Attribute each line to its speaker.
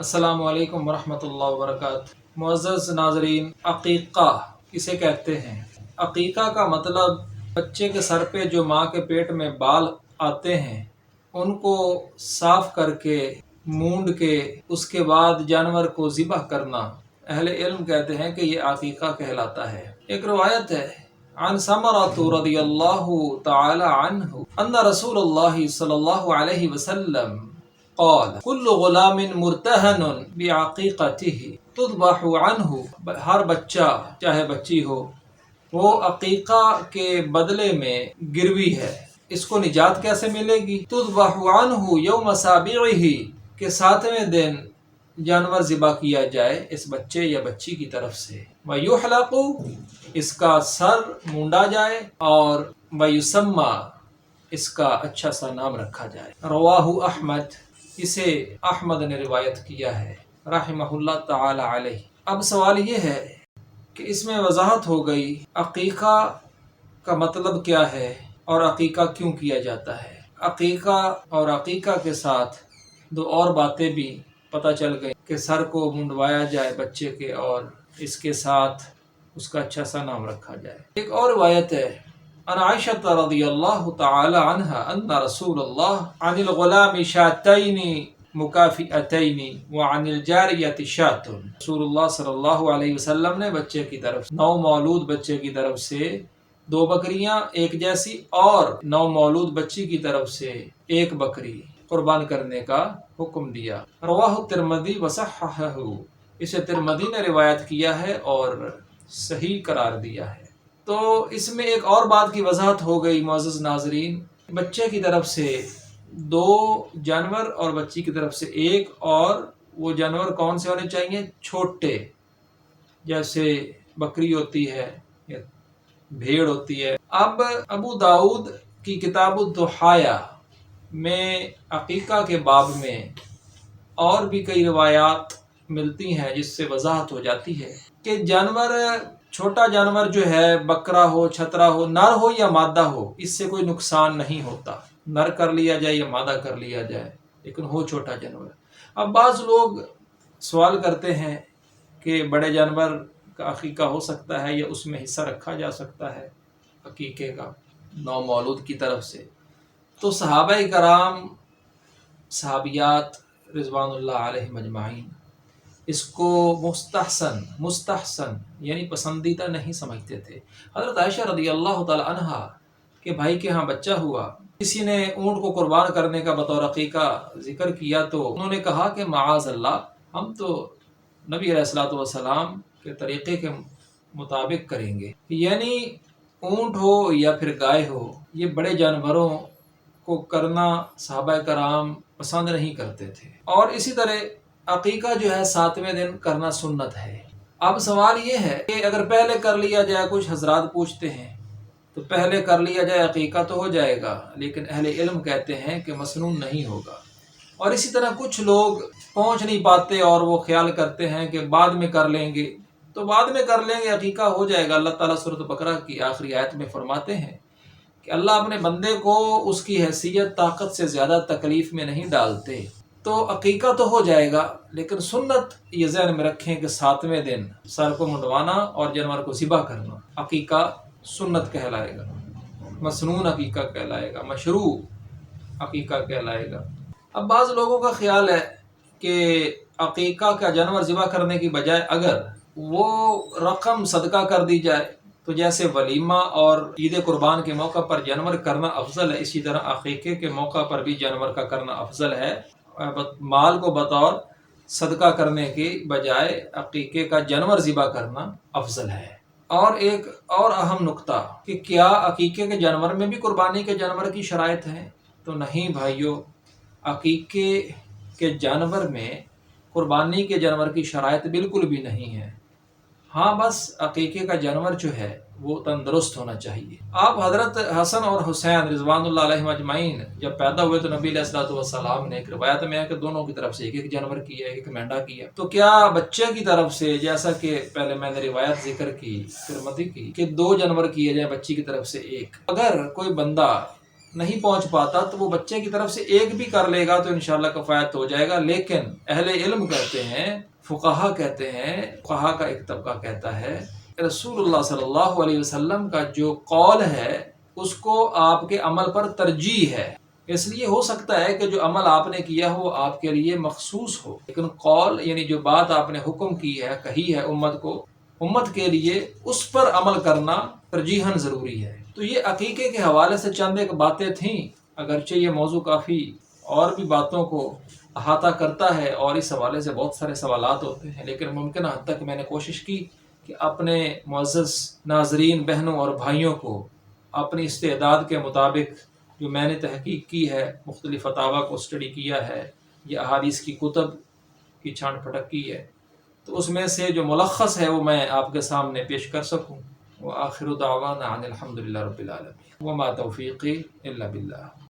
Speaker 1: अस्सलामु अलैकुम वरहमतुल्लाहि वबरकातुहू। मुअज़्ज़ज़ नाज़रीन, अक़ीक़ा किसे कहते हैं? अक़ीक़ा का मतलब बच्चे के सर पे जो माँ के पेट में बाल आते हैं उनको साफ़ करके मूंड के उसके बाद जानवर को ज़िबह करना। अहले इल्म कहते हैं कि ये अक़ीक़ा कहलाता है। एक रवायत है अन समरतु रज़ियल्लाहु तआला अन्हु अन्ना रसूलुल्लाह सल्लल्लाहु अलैहि वसल्लम क़ाल कुल्लु ग़ुलामिन मुर्तहनुन बिअक़ीक़तिही तुज़बहु अन्हु। हर बच्चा चाहे बच्ची हो वो अक़ीक़ा के बदले में गिरवी है, इसको निजात कैसे मिलेगी? तुज़बहु अन्हु यौम साबिइही, के 7वें दिन जानवर ज़िबा किया जाए इस बच्चे या बच्ची की तरफ से। व युहलक़ु, इसका सर मूंडा जाए, और व युसम्मा, इसका अच्छा सा नाम रखा जाए। रवाहु अहमद, इसे अहमद ने रिवायत किया है रहमहुल्लाह ताला अलैहि। अब सवाल ये है कि इसमें वजाहत हो गई अक़ीक़ा का मतलब क्या है और अक़ीक़ा क्यों किया जाता है। अक़ीक़ा और अक़ीक़ा के साथ दो और बातें भी पता चल गई कि सर को मुंडवाया जाए बच्चे के और इसके साथ उसका अच्छा सा नाम रखा जाए। एक और रिवायत है अन आयशा रज़ियल्लाहु तआला अन्हा अन्ना रसूलल्लाह अनिल गुलामी शातैनी मुकाफ़िअतैनी व अनिल जारियति शातुन। रसूलुल्लाह सल्लल्लाहु अलैहि वसल्लम ने बच्चे की तरफ नौ मौलूद बच्चे की तरफ से 2 बकरियां एक जैसी और 9 मौलूद बच्ची की तरफ से 1 बकरी कुर्बान करने का हुक्म दिया। रवाहु तिरमिज़ी व सह्हहहु, इसे तिरमिज़ी ने रिवायत किया है और सही करार दिया है। तो इसमें एक और बात की वजाहत हो गई मुअज़्ज़ज़ नाज़रीन, बच्चे की तरफ से 2 जानवर और बच्ची की तरफ से 1, और वो जानवर कौन से होने चाहिए? छोटे, जैसे बकरी होती है या भेड़ होती है। अब अबू दाऊद की किताबुद दुहाया में अक़ीक़ा के बाब में और भी कई रिवायात मिलती हैं जिससे वजाहत हो जाती है कि जानवर, छोटा जानवर जो है, बकरा हो, छतरा हो, नर हो या मादा हो, इससे कोई नुकसान नहीं होता। नर कर लिया जाए या मादा कर लिया जाए, लेकिन हो छोटा जानवर। अब बाज़ लोग सवाल करते हैं कि बड़े जानवर का अक़ीक़ा हो सकता है या उसमें हिस्सा रखा जा सकता है अक़ीक़े का 9 मौलूद की तरफ से। तो सहाबाए कराम, सहाबियात रिज़वानुल्लाह अलैहिम अजमाइन इसको मुस्तहसन यानी पसंदीदा नहीं समझते थे। हज़रत आयशा रज़ियल्लाहु ताला अन्हा के भाई के यहाँ बच्चा हुआ, किसी ने ऊँट को कुर्बान करने का बतौर अक़ीक़ा ज़िक्र किया तो उन्होंने कहा कि माअज़ल्लाह, हम तो नबी अलैहिस्सलातु वस्सलाम के तरीक़े के मुताबिक करेंगे। यानी ऊँट हो या फिर गाय हो, ये बड़े जानवरों को करना सहाबाए कराम पसंद नहीं करते थे। और इसी तरह अक़ीक़ा जो है 7वें दिन करना सुन्नत है। अब सवाल ये है कि अगर पहले कर लिया जाए, कुछ हज़रात पूछते हैं तो पहले कर लिया जाए अक़ीक़ा तो हो जाएगा, लेकिन अहले इल्म कहते हैं कि मसनून नहीं होगा। और इसी तरह कुछ लोग पहुँच नहीं पाते और वो ख्याल करते हैं कि बाद में कर लेंगे, तो बाद में कर लेंगे, अक़ीक़ा हो जाएगा। अल्लाह ताला सूरत बकरा की आखिरी आयत में फरमाते हैं कि अल्लाह अपने बंदे को उसकी हैसियत ताकत से ज़्यादा तकलीफ़ में नहीं डालते। तो अक़ीक़ा तो हो जाएगा, लेकिन सुन्नत ये ज़हन में रखें कि 7वें दिन सर को मुंडवाना और जानवर को ज़िबा करना अक़ीक़ा सुन्नत कहलाएगा, मसनून अक़ीक़ा कहलाएगा, मशरू अक़ीक़ा कहलाएगा। अब बाज़ लोगों का ख्याल है कि अक़ीक़ा का जानवर ज़िबा करने की बजाय अगर वो रकम सदका कर दी जाए, तो जैसे वलीमा और ईद कुर्बान के मौका पर जानवर करना अफजल है, इसी तरह अक़ीक़े के मौका पर भी जानवर का करना अफजल है। माल को बतौर सदका करने की बजाय अक़ीक़े का जानवर ज़िबा करना अफजल है। और एक और अहम नुक्ता कि क्या अक़ीक़े के जानवर में भी कुर्बानी के जानवर की शराइत हैं? तो नहीं भाइयों, अक़ीक़े के जानवर में कुर्बानी के जानवर की शराइत बिल्कुल भी नहीं है। हाँ, बस अक़ीक़े का जानवर जो है वो तंदुरुस्त होना चाहिए। आप हज़रत हसन और हुसैन रिज़वानुल्लाह अलैहिम अजमाइन जब पैदा हुए तो नबी अलैहिस्सलातु वस्सलाम ने, एक रिवायत में है कि दोनों की तरफ से एक एक जानवर किया, एक मेंढा किया। तो क्या बच्चे की तरफ से, जैसा कि पहले मैंने रिवायत जिक्र की तिरमिज़ी की कि 2 जानवर किए जाए, बच्ची की तरफ से 1। अगर कोई बंदा نہیں پہنچ پاتا تو وہ بچے کی طرف سے ایک بھی کر لے گا تو انشاءاللہ کفایت ہو جائے گا. لیکن اہل علم کہتے ہیں، فقہا کہتے ہیں، فقہا کا ایک طبقہ کہتا ہے رسول اللہ صلی اللہ علیہ وسلم کا جو قول ہے اس کو آپ کے عمل پر ترجیح ہے. اس لیے ہو سکتا ہے کہ جو عمل آپ نے کیا ہو وہ آپ کے لیے مخصوص ہو، لیکن قول یعنی جو بات آپ نے حکم کی ہے، کہی ہے امت کو، امت کے لیے اس پر عمل کرنا ترجیحاً ضروری ہے. تو یہ عقیقے کے حوالے سے چند ایک باتیں تھیں، اگرچہ یہ موضوع کافی اور بھی باتوں کو احاطہ کرتا ہے اور اس حوالے سے بہت سارے سوالات ہوتے ہیں، لیکن ممکنہ حد تک میں نے کوشش کی کہ اپنے معزز ناظرین بہنوں اور بھائیوں کو اپنی استعداد کے مطابق جو میں نے تحقیق کی ہے، مختلف فتاویٰ کو اسٹڈی کیا ہے، یا احادیث کی کتب کی چھانٹ پھٹک کی ہے، تو اس میں سے جو ملخص ہے وہ میں آپ کے سامنے پیش کر سکوں. وآخر دعوانا ان الحمد للہ رب العالمین وما توفیقی الا باللہ.